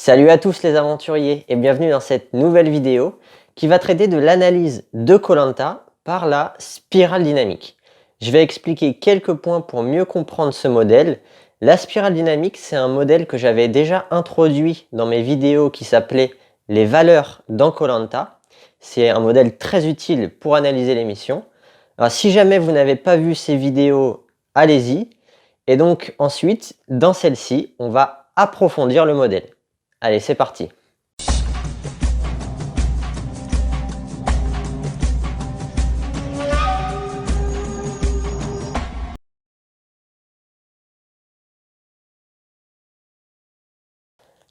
Salut à tous les aventuriers et bienvenue dans cette nouvelle vidéo qui va traiter de l'analyse de koh par la spirale dynamique. Je vais expliquer quelques points pour mieux comprendre ce modèle. La spirale dynamique, c'est un modèle que j'avais déjà introduit dans mes vidéos qui s'appelait les valeurs dans koh. C'est un modèle très utile pour analyser l'émission. Alors si jamais vous n'avez pas vu ces vidéos, allez-y. Et donc ensuite, dans celle-ci, on va approfondir le modèle. Allez, c'est parti.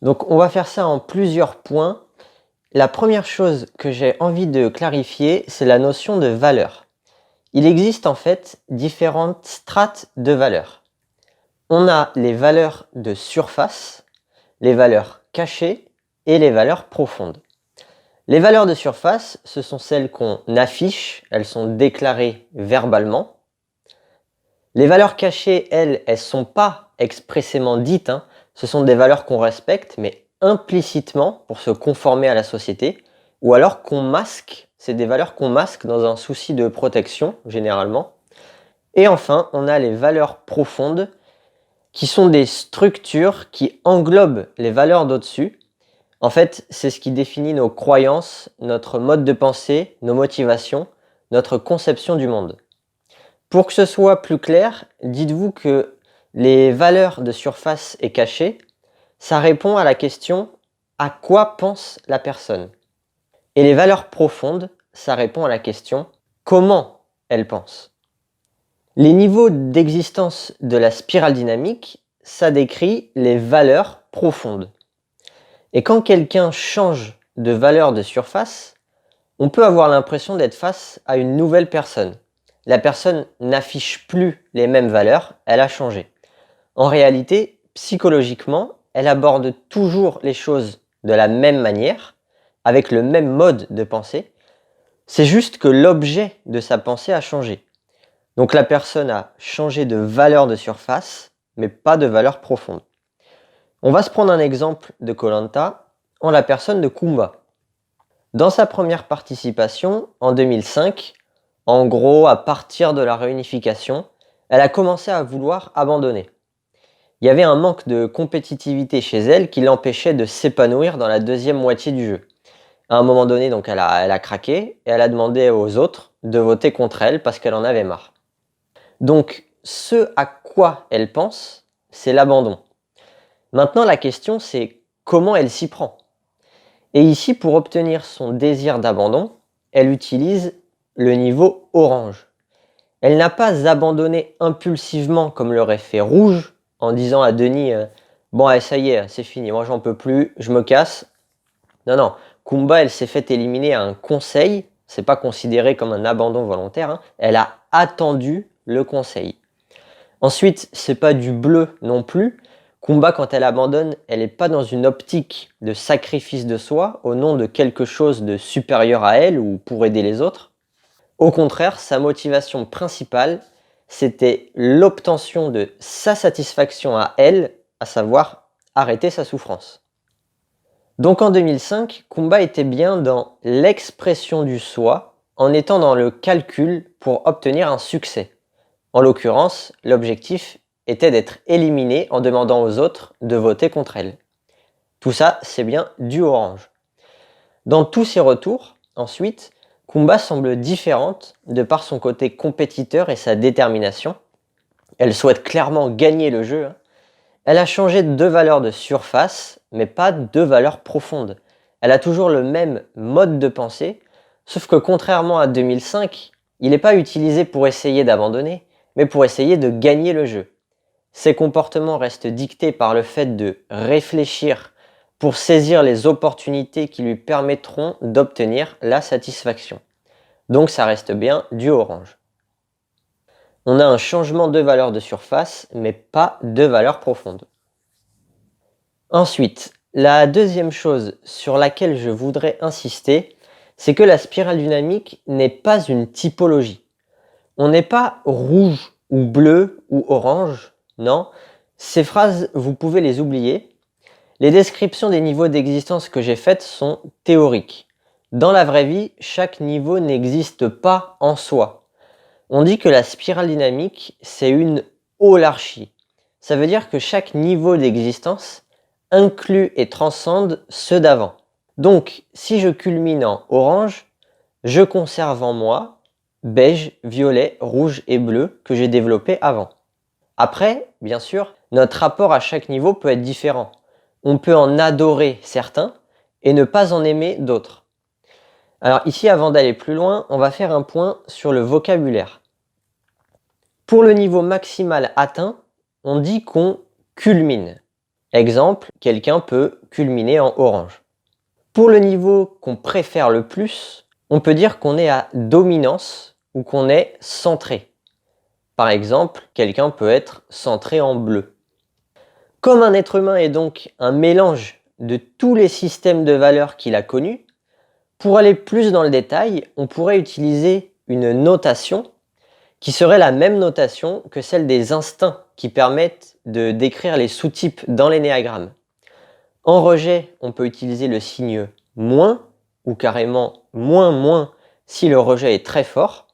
Donc on va faire ça en plusieurs points. La première chose que j'ai envie de clarifier, c'est la notion de valeur. Il existe en fait différentes strates de valeurs. On a les valeurs de surface, les valeurs cachées et les valeurs profondes. Les valeurs de surface, ce sont celles qu'on affiche, elles sont déclarées verbalement. Les valeurs cachées, elles ne sont pas expressément dites, ce sont des valeurs qu'on respecte, mais implicitement pour se conformer à la société, ou alors qu'on masque, c'est des valeurs qu'on masque dans un souci de protection, généralement. Et enfin, on a les valeurs profondes, qui sont des structures qui englobent les valeurs d'au-dessus. En fait, c'est ce qui définit nos croyances, notre mode de pensée, nos motivations, notre conception du monde. Pour que ce soit plus clair, dites-vous que les valeurs de surface et cachée, ça répond à la question « à quoi pense la personne ?» Et les valeurs profondes, ça répond à la question « comment elle pense ?» Les niveaux d'existence de la spirale dynamique, ça décrit les valeurs profondes. Et quand quelqu'un change de valeur de surface, on peut avoir l'impression d'être face à une nouvelle personne. La personne n'affiche plus les mêmes valeurs, elle a changé. En réalité, psychologiquement, elle aborde toujours les choses de la même manière, avec le même mode de pensée. C'est juste que l'objet de sa pensée a changé. Donc la personne a changé de valeur de surface, mais pas de valeur profonde. On va se prendre un exemple de koh en la personne de Kumba. Dans sa première participation, en 2005, en gros, à partir de la réunification, elle a commencé à vouloir abandonner. Il y avait un manque de compétitivité chez elle qui l'empêchait de s'épanouir dans la deuxième moitié du jeu. À un moment donné, donc, elle a craqué et elle a demandé aux autres de voter contre elle parce qu'elle en avait marre. Donc, ce à quoi elle pense, c'est l'abandon. Maintenant, la question, c'est comment elle s'y prend. Et ici, pour obtenir son désir d'abandon, elle utilise le niveau orange. Elle n'a pas abandonné impulsivement comme l'aurait fait rouge en disant à Denis bon allez, ça y est, c'est fini, moi j'en peux plus, je me casse. Non, Kumba elle s'est fait éliminer à un conseil, c'est pas considéré comme un abandon volontaire, elle a attendu le conseil. Ensuite, c'est pas du bleu non plus. Kumba, quand elle abandonne, elle n'est pas dans une optique de sacrifice de soi au nom de quelque chose de supérieur à elle ou pour aider les autres. Au contraire, sa motivation principale, c'était l'obtention de sa satisfaction à elle, à savoir arrêter sa souffrance. Donc en 2005, Kumba était bien dans l'expression du soi en étant dans le calcul pour obtenir un succès. En l'occurrence, l'objectif était d'être éliminée en demandant aux autres de voter contre elle. Tout ça, c'est bien du orange. Dans tous ses retours, ensuite, Kumba semble différente de par son côté compétiteur et sa détermination. Elle souhaite clairement gagner le jeu. Elle a changé de valeur de surface, mais pas de valeur profonde. Elle a toujours le même mode de pensée, sauf que contrairement à 2005, il n'est pas utilisé pour essayer d'abandonner, mais pour essayer de gagner le jeu. Ses comportements restent dictés par le fait de réfléchir pour saisir les opportunités qui lui permettront d'obtenir la satisfaction. Donc ça reste bien du orange. On a un changement de valeur de surface, mais pas de valeur profonde. Ensuite, la deuxième chose sur laquelle je voudrais insister, c'est que la spirale dynamique n'est pas une typologie. On n'est pas rouge ou bleu ou orange, non. Ces phrases, vous pouvez les oublier. Les descriptions des niveaux d'existence que j'ai faites sont théoriques. Dans la vraie vie, chaque niveau n'existe pas en soi. On dit que la spirale dynamique, c'est une holarchie. Ça veut dire que chaque niveau d'existence inclut et transcende ceux d'avant. Donc, si je culmine en orange, je conserve en moi beige, violet, rouge et bleu que j'ai développé avant. Après, bien sûr, notre rapport à chaque niveau peut être différent. On peut en adorer certains et ne pas en aimer d'autres. Alors ici, avant d'aller plus loin, on va faire un point sur le vocabulaire. Pour le niveau maximal atteint, on dit qu'on culmine. Exemple, quelqu'un peut culminer en orange. Pour le niveau qu'on préfère le plus, on peut dire qu'on est à dominance ou qu'on est centré. Par exemple, quelqu'un peut être centré en bleu. Comme un être humain est donc un mélange de tous les systèmes de valeurs qu'il a connus, pour aller plus dans le détail, on pourrait utiliser une notation qui serait la même notation que celle des instincts qui permettent de décrire les sous-types dans l'énéagramme. En rejet, on peut utiliser le signe moins ou carrément moins moins si le rejet est très fort,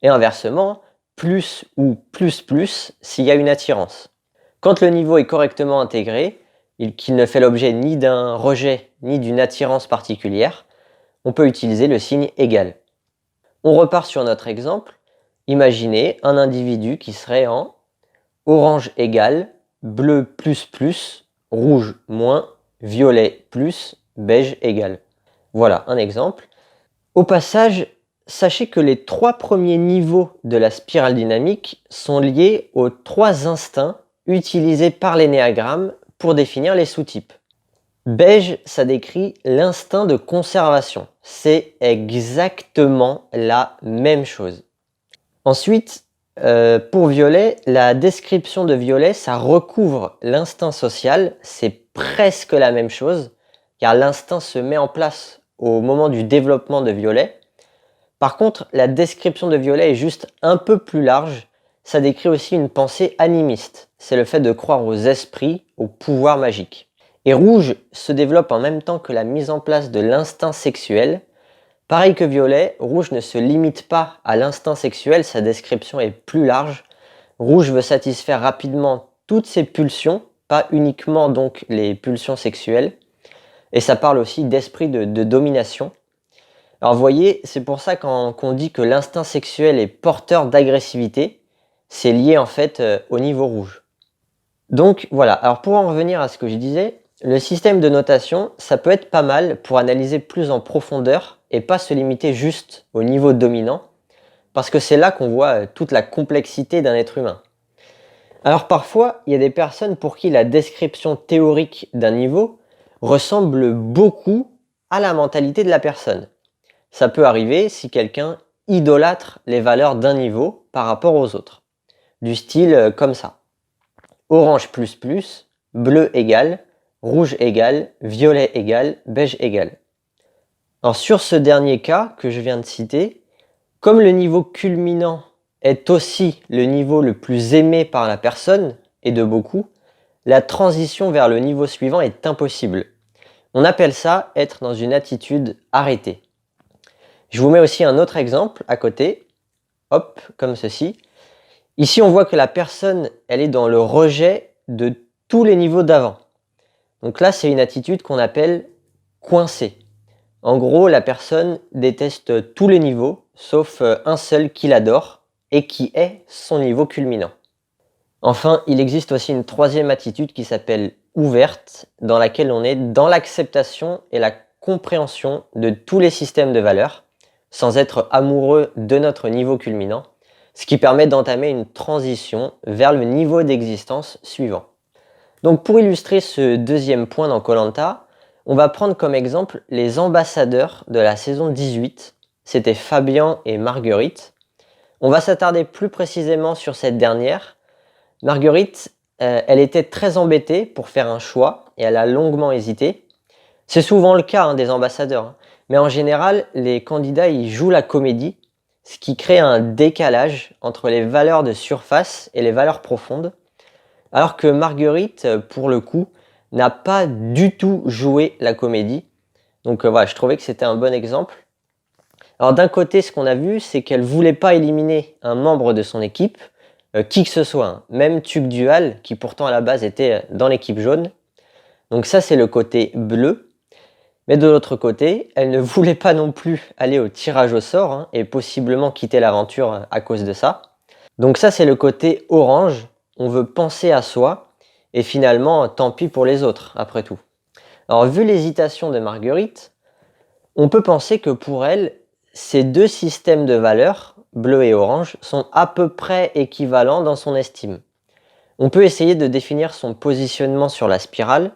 et inversement, plus ou plus s'il y a une attirance. Quand le niveau est correctement intégré, qu'il ne fait l'objet ni d'un rejet ni d'une attirance particulière, on peut utiliser le signe égal. On repart sur notre exemple. Imaginez un individu qui serait en orange égal, bleu plus, rouge moins, violet plus, beige égal. Voilà un exemple. Au passage, sachez que les 3 premiers niveaux de la spirale dynamique sont liés aux 3 instincts utilisés par l'énéagramme pour définir les sous-types. Beige, ça décrit l'instinct de conservation. C'est exactement la même chose. Ensuite, pour violet, la description de violet, ça recouvre l'instinct social. C'est presque la même chose, car l'instinct se met en place au moment du développement de violet. Par contre, la description de violet est juste un peu plus large. Ça décrit aussi une pensée animiste. C'est le fait de croire aux esprits, au pouvoir magique. Et rouge se développe en même temps que la mise en place de l'instinct sexuel. Pareil que violet, rouge ne se limite pas à l'instinct sexuel, sa description est plus large. Rouge veut satisfaire rapidement toutes ses pulsions, pas uniquement donc les pulsions sexuelles. Et ça parle aussi d'esprit de domination. Alors vous voyez, c'est pour ça qu'on dit que l'instinct sexuel est porteur d'agressivité, c'est lié en fait au niveau rouge. Donc voilà, alors pour en revenir à ce que je disais, le système de notation, ça peut être pas mal pour analyser plus en profondeur et pas se limiter juste au niveau dominant, parce que c'est là qu'on voit toute la complexité d'un être humain. Alors parfois, il y a des personnes pour qui la description théorique d'un niveau ressemble beaucoup à la mentalité de la personne. Ça peut arriver si quelqu'un idolâtre les valeurs d'un niveau par rapport aux autres. Du style comme ça. Orange plus, bleu égal, rouge égal, violet égal, beige égal. Alors sur ce dernier cas que je viens de citer, comme le niveau culminant est aussi le niveau le plus aimé par la personne, et de beaucoup, la transition vers le niveau suivant est impossible. On appelle ça être dans une attitude arrêtée. Je vous mets aussi un autre exemple à côté, hop, comme ceci. Ici, on voit que la personne, elle est dans le rejet de tous les niveaux d'avant. Donc là, c'est une attitude qu'on appelle coincée. En gros, la personne déteste tous les niveaux, sauf un seul qu'il adore et qui est son niveau culminant. Enfin, il existe aussi une troisième attitude qui s'appelle ouverte, dans laquelle on est dans l'acceptation et la compréhension de tous les systèmes de valeurs, sans être amoureux de notre niveau culminant, ce qui permet d'entamer une transition vers le niveau d'existence suivant. Donc pour illustrer ce deuxième point dans koh Lanta, on va prendre comme exemple les ambassadeurs de la saison 18. C'était Fabian et Marguerite. On va s'attarder plus précisément sur cette dernière. Marguerite, elle était très embêtée pour faire un choix et elle a longuement hésité. C'est souvent le cas des ambassadeurs, mais en général, les candidats ils jouent la comédie, ce qui crée un décalage entre les valeurs de surface et les valeurs profondes. Alors que Marguerite, pour le coup, n'a pas du tout joué la comédie. Donc voilà, je trouvais que c'était un bon exemple. Alors d'un côté, ce qu'on a vu, c'est qu'elle voulait pas éliminer un membre de son équipe, qui que ce soit, hein, même Tuc Dual, qui pourtant à la base était dans l'équipe jaune. Donc ça, c'est le côté bleu. Mais de l'autre côté, elle ne voulait pas non plus aller au tirage au sort, hein, et possiblement quitter l'aventure à cause de ça. Donc ça, c'est le côté orange. On veut penser à soi, et finalement, tant pis pour les autres, après tout. Alors, vu l'hésitation de Marguerite, on peut penser que pour elle, ces deux systèmes de valeurs, bleu et orange, sont à peu près équivalents dans son estime. On peut essayer de définir son positionnement sur la spirale.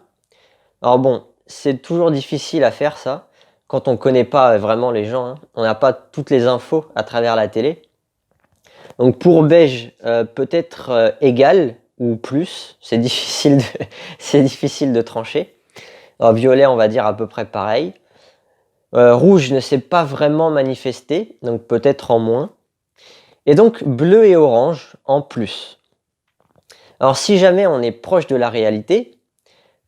Alors bon, c'est toujours difficile à faire ça, quand on ne connaît pas vraiment les gens, hein. On n'a pas toutes les infos à travers la télé. Donc pour beige, peut-être égal ou plus, c'est difficile c'est difficile de trancher. Alors violet, on va dire à peu près pareil. Rouge ne s'est pas vraiment manifesté, donc peut-être en moins. Et donc bleu et orange en plus. Alors si jamais on est proche de la réalité,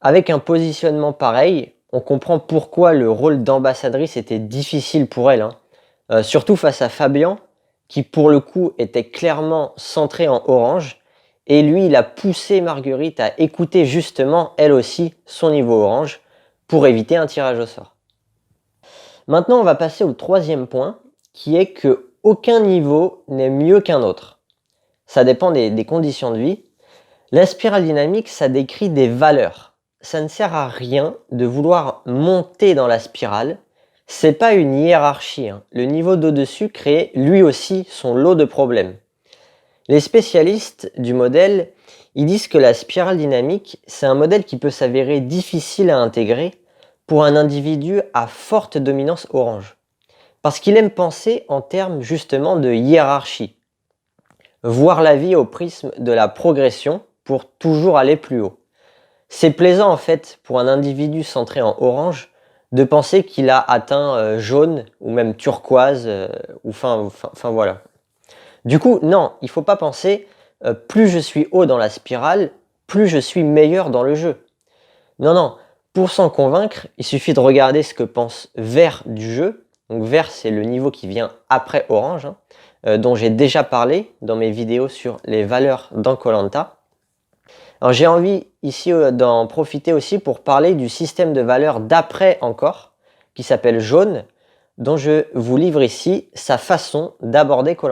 avec un positionnement pareil, on comprend pourquoi le rôle d'ambassadrice était difficile pour elle, hein. Surtout face à Fabian, qui pour le coup était clairement centré en orange, et lui il a poussé Marguerite à écouter justement elle aussi son niveau orange pour éviter un tirage au sort. Maintenant on va passer au troisième point, qui est que aucun niveau n'est mieux qu'un autre. Ça dépend des conditions de vie. La spirale dynamique, ça décrit des valeurs. Ça ne sert à rien de vouloir monter dans la spirale. C'est pas une hiérarchie, hein. Le niveau d'au-dessus crée lui aussi son lot de problèmes. Les spécialistes du modèle, ils disent que la spirale dynamique, c'est un modèle qui peut s'avérer difficile à intégrer pour un individu à forte dominance orange. Parce qu'il aime penser en termes justement de hiérarchie. Voir la vie au prisme de la progression pour toujours aller plus haut. C'est plaisant en fait pour un individu centré en orange de penser qu'il a atteint jaune ou même turquoise, enfin voilà. Du coup, non, il ne faut pas penser plus je suis haut dans la spirale, plus je suis meilleur dans le jeu. Non, non, pour s'en convaincre, il suffit de regarder ce que pense vert du jeu. Donc vert, c'est le niveau qui vient après orange, hein, dont j'ai déjà parlé dans mes vidéos sur les valeurs dans koh. Alors j'ai envie ici d'en profiter aussi pour parler du système de valeurs d'après encore, qui s'appelle jaune, dont je vous livre ici sa façon d'aborder koh.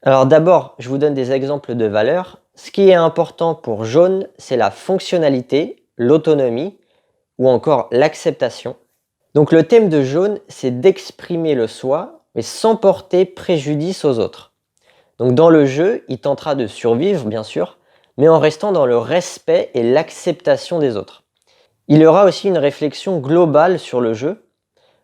Alors d'abord, je vous donne des exemples de valeurs. Ce qui est important pour jaune, c'est la fonctionnalité, l'autonomie ou encore l'acceptation. Donc le thème de jaune, c'est d'exprimer le soi, mais sans porter préjudice aux autres. Donc dans le jeu, il tentera de survivre, bien sûr, mais en restant dans le respect et l'acceptation des autres. Il y aura aussi une réflexion globale sur le jeu.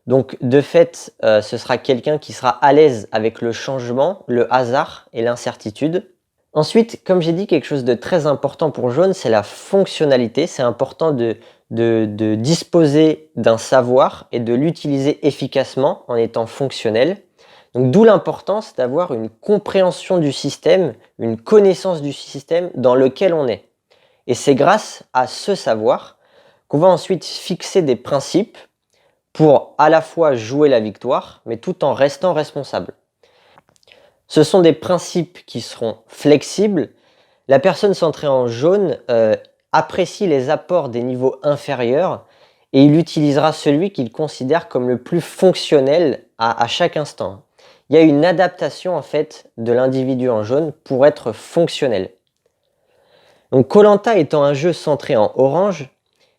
Donc de fait, ce sera quelqu'un qui sera à l'aise avec le changement, le hasard et l'incertitude. Ensuite, comme j'ai dit, quelque chose de très important pour jaune, c'est la fonctionnalité. C'est important de disposer d'un savoir et de l'utiliser efficacement en étant fonctionnel. Donc d'où l'importance d'avoir une compréhension du système, une connaissance du système dans lequel on est. Et c'est grâce à ce savoir qu'on va ensuite fixer des principes pour à la fois jouer la victoire, mais tout en restant responsable. Ce sont des principes qui seront flexibles. La personne centrée en jaune apprécie les apports des niveaux inférieurs et il utilisera celui qu'il considère comme le plus fonctionnel à chaque instant. Il y a une adaptation en fait de l'individu en jaune pour être fonctionnel. Donc koh étant un jeu centré en orange,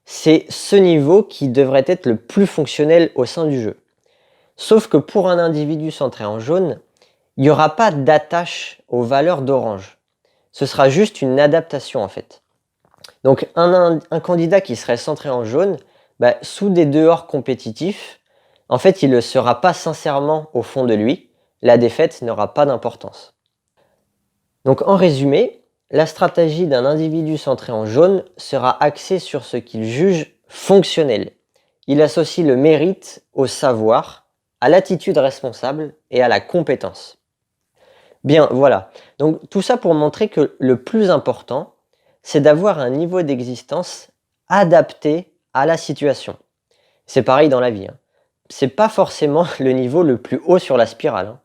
c'est ce niveau qui devrait être le plus fonctionnel au sein du jeu. Sauf que pour un individu centré en jaune, il n'y aura pas d'attache aux valeurs d'orange. Ce sera juste une adaptation en fait. Donc un candidat qui serait centré en jaune, sous des dehors compétitifs, en fait il ne le sera pas sincèrement au fond de lui. La défaite n'aura pas d'importance. Donc en résumé, la stratégie d'un individu centré en jaune sera axée sur ce qu'il juge fonctionnel. Il associe le mérite au savoir, à l'attitude responsable et à la compétence. Bien, voilà. Donc tout ça pour montrer que le plus important, c'est d'avoir un niveau d'existence adapté à la situation. C'est pareil dans la vie, hein. C'est pas forcément le niveau le plus haut sur la spirale, hein.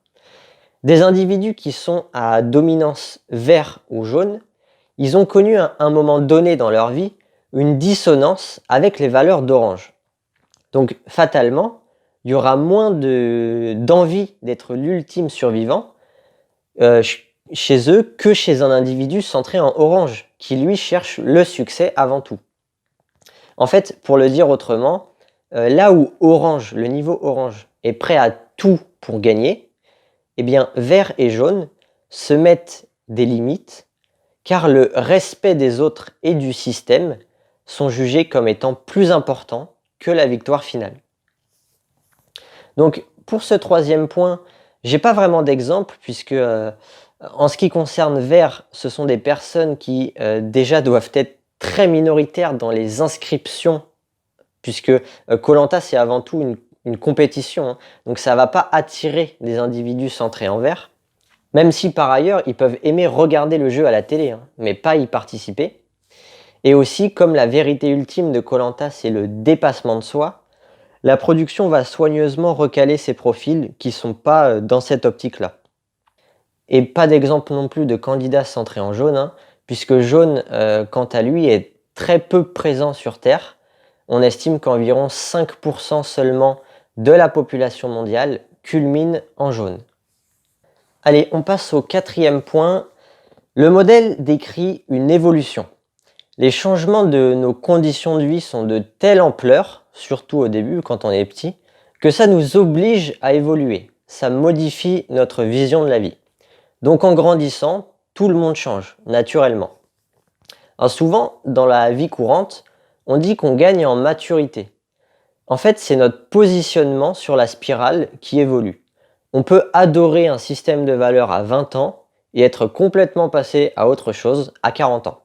Des individus qui sont à dominance vert ou jaune, ils ont connu à un moment donné dans leur vie une dissonance avec les valeurs d'orange. Donc fatalement, il y aura moins d'envie d'être l'ultime survivant chez eux que chez un individu centré en orange, qui lui cherche le succès avant tout. En fait, pour le dire autrement, là où orange, le niveau orange, est prêt à tout pour gagner, eh bien vert et jaune se mettent des limites, car le respect des autres et du système sont jugés comme étant plus importants que la victoire finale. Donc pour ce troisième point, j'ai pas vraiment d'exemple puisque en ce qui concerne vert, ce sont des personnes qui déjà doivent être très minoritaires dans les inscriptions, puisque koh c'est avant tout une compétition, hein, donc ça va pas attirer des individus centrés en vert, même si par ailleurs ils peuvent aimer regarder le jeu à la télé, hein, mais pas y participer. Et aussi, comme la vérité ultime de koh c'est le dépassement de soi, la production va soigneusement recaler ces profils qui sont pas dans cette optique-là. Et pas d'exemple non plus de candidat centré en jaune, hein, puisque jaune, quant à lui, est très peu présent sur Terre. On estime qu'environ 5% seulement de la population mondiale culmine en jaune. Allez, on passe au quatrième point. Le modèle décrit une évolution. Les changements de nos conditions de vie sont de telle ampleur, surtout au début quand on est petit, que ça nous oblige à évoluer. Ça modifie notre vision de la vie. Donc en grandissant, tout le monde change, naturellement. Alors souvent, dans la vie courante, on dit qu'on gagne en maturité. En fait, c'est notre positionnement sur la spirale qui évolue. On peut adorer un système de valeurs à 20 ans et être complètement passé à autre chose à 40 ans.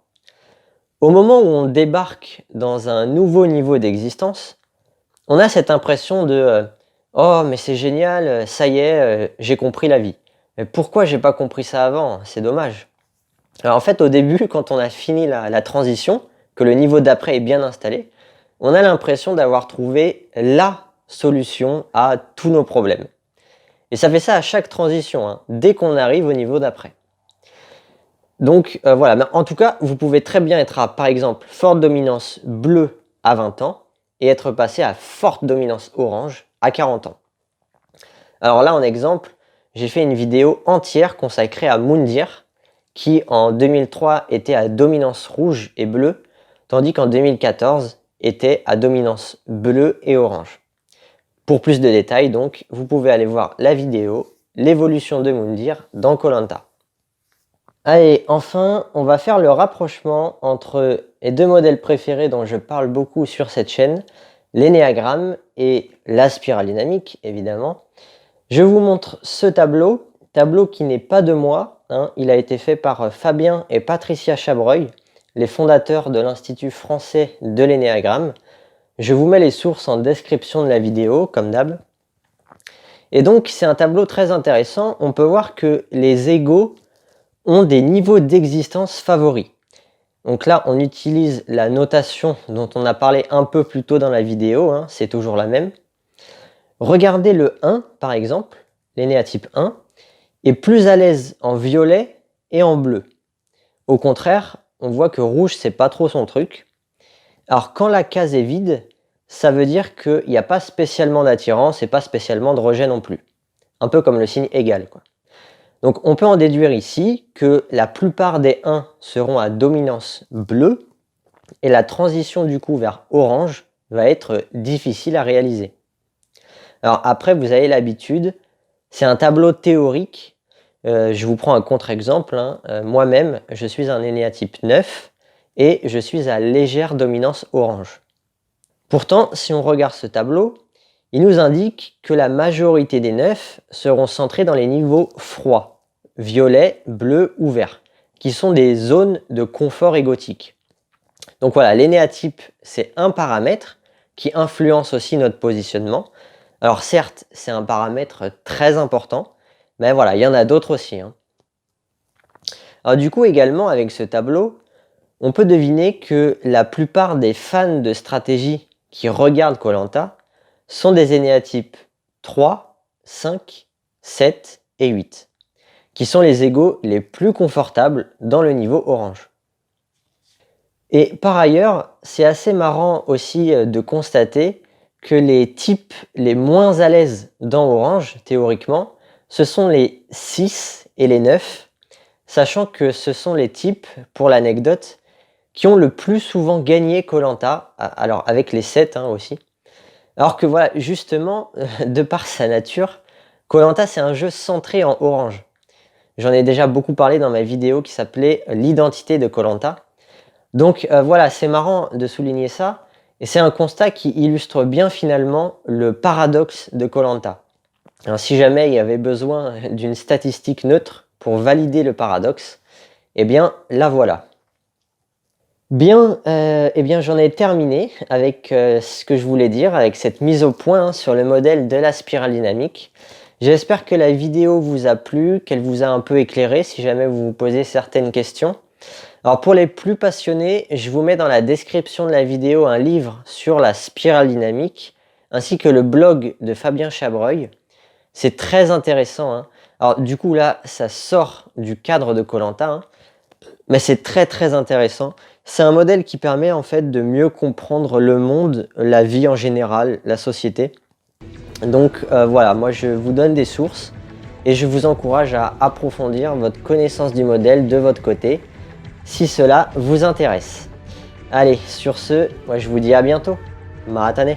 Au moment où on débarque dans un nouveau niveau d'existence, on a cette impression de oh mais c'est génial, ça y est, j'ai compris la vie. Mais pourquoi j'ai pas compris ça avant? C'est dommage. Alors en fait, au début, quand on a fini la transition, que le niveau d'après est bien installé, on a l'impression d'avoir trouvé la solution à tous nos problèmes. Et ça fait ça à chaque transition, hein, dès qu'on arrive au niveau d'après. Donc voilà, mais en tout cas, vous pouvez très bien être à, par exemple, forte dominance bleue à 20 ans et être passé à forte dominance orange à 40 ans. Alors là, en exemple, j'ai fait une vidéo entière consacrée à Moundir, qui en 2003 était à dominance rouge et bleue, tandis qu'en 2014 était à dominance bleue et orange. Pour plus de détails, donc, vous pouvez aller voir la vidéo « L'évolution de Moundir » dans koh Lanta. Allez, enfin, on va faire le rapprochement entre les deux modèles préférés dont je parle beaucoup sur cette chaîne, l'énéagramme et la spirale dynamique, évidemment. Je vous montre ce tableau qui n'est pas de moi, hein, il a été fait par Fabien et Patricia Chabreuil, les fondateurs de l'Institut français de l'énéagramme. Je vous mets les sources en description de la vidéo, comme d'hab. Et donc, c'est un tableau très intéressant. On peut voir que les égaux ont des niveaux d'existence favoris. Donc là, on utilise la notation dont on a parlé un peu plus tôt dans la vidéo, hein, c'est toujours la même. Regardez le 1, par exemple, l'énéatype 1, est plus à l'aise en violet et en bleu. Au contraire, on voit que rouge, c'est pas trop son truc. Alors, quand la case est vide, ça veut dire qu'il n'y a pas spécialement d'attirance et pas spécialement de rejet non plus. Un peu comme le signe égal, quoi. Donc on peut en déduire ici que la plupart des 1 seront à dominance bleue et la transition du coup vers orange va être difficile à réaliser. Alors après, vous avez l'habitude, c'est un tableau théorique. Je vous prends un contre-exemple, hein. Moi-même, je suis un énéatype 9 et je suis à légère dominance orange. Pourtant, si on regarde ce tableau, il nous indique que la majorité des 9 seront centrés dans les niveaux froids, violet, bleu ou vert, qui sont des zones de confort égotique. Donc voilà, l'énéatype, c'est un paramètre qui influence aussi notre positionnement. Alors certes, c'est un paramètre très important, mais voilà, il y en a d'autres aussi, hein. Alors du coup, également, avec ce tableau, on peut deviner que la plupart des fans de stratégie qui regardent koh sont des énéatypes 3, 5, 7 et 8, qui sont les égos les plus confortables dans le niveau orange. Et par ailleurs, c'est assez marrant aussi de constater que les types les moins à l'aise dans orange, théoriquement, ce sont les 6 et les 9, sachant que ce sont les types, pour l'anecdote, qui ont le plus souvent gagné koh alors avec les 7 aussi. Alors que voilà, justement, de par sa nature, koh c'est un jeu centré en orange. J'en ai déjà beaucoup parlé dans ma vidéo qui s'appelait l'identité de koh. Donc voilà, c'est marrant de souligner ça, et c'est un constat qui illustre bien finalement le paradoxe de koh. Alors, si jamais il y avait besoin d'une statistique neutre pour valider le paradoxe, eh bien la voilà. Bien, eh bien j'en ai terminé avec ce que je voulais dire, avec cette mise au point sur le modèle de la spirale dynamique. J'espère que la vidéo vous a plu, qu'elle vous a un peu éclairé si jamais vous vous posez certaines questions. Alors pour les plus passionnés, je vous mets dans la description de la vidéo un livre sur la spirale dynamique, ainsi que le blog de Fabien Chabreuil. C'est très intéressant. Alors du coup là, ça sort du cadre de koh, mais c'est très intéressant. C'est un modèle qui permet en fait de mieux comprendre le monde, la vie en général, la société. Donc voilà, moi je vous donne des sources et je vous encourage à approfondir votre connaissance du modèle de votre côté, si cela vous intéresse. Allez, sur ce, moi je vous dis à bientôt. Maratane!